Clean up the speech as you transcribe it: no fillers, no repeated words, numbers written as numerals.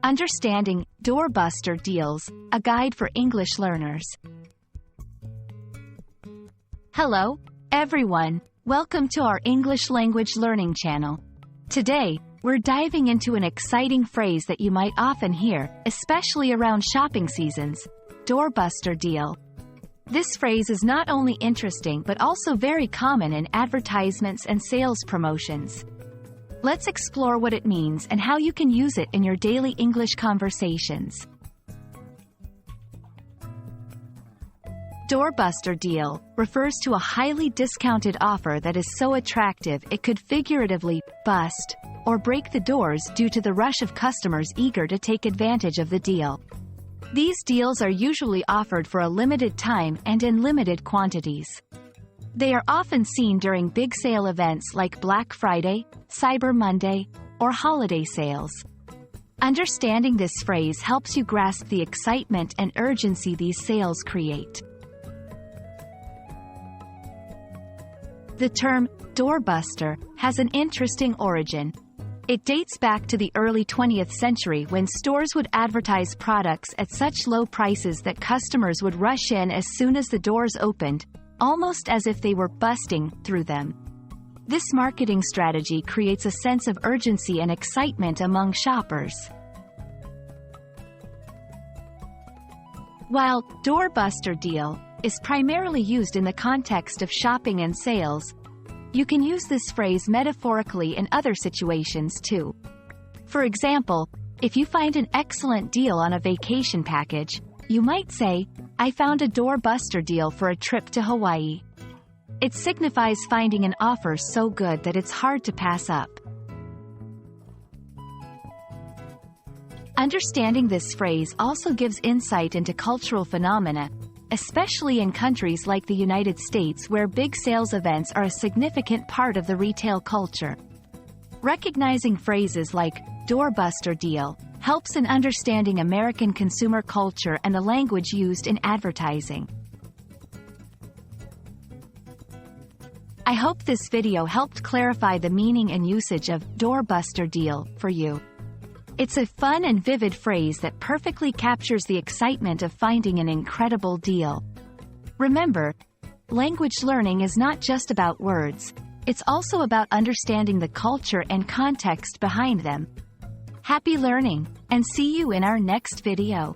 Understanding Doorbuster Deals, a guide for English learners. Hello, everyone. Welcome to our English language learning channel. Today, we're diving into an exciting phrase that you might often hear, especially around shopping seasons: doorbuster deal. This phrase is not only interesting but also very common in advertisements and sales promotions. Let's explore what it means and how you can use it in your daily English conversations. Doorbuster deal refers to a highly discounted offer that is so attractive it could figuratively bust or break the doors due to the rush of customers eager to take advantage of the deal. These deals are usually offered for a limited time and in limited quantities. They are often seen during big sale events like Black Friday, Cyber Monday, or holiday sales. Understanding this phrase helps you grasp the excitement and urgency these sales create. The term doorbuster has an interesting origin. It dates back to the early 20th century when stores would advertise products at such low prices that customers would rush in as soon as the doors opened, almost as if they were busting through them. This marketing strategy creates a sense of urgency and excitement among shoppers. While doorbuster deal is primarily used in the context of shopping and sales, you can use this phrase metaphorically in other situations too. For example, if you find an excellent deal on a vacation package, you might say, "I found a doorbuster deal for a trip to Hawaii." It signifies finding an offer so good that it's hard to pass up. Understanding this phrase also gives insight into cultural phenomena, especially in countries like the United States where big sales events are a significant part of the retail culture. Recognizing phrases like doorbuster deal helps in understanding American consumer culture and the language used in advertising. I hope this video helped clarify the meaning and usage of doorbuster deal for you. It's a fun and vivid phrase that perfectly captures the excitement of finding an incredible deal. Remember, language learning is not just about words, it's also about understanding the culture and context behind them. Happy learning, and see you in our next video.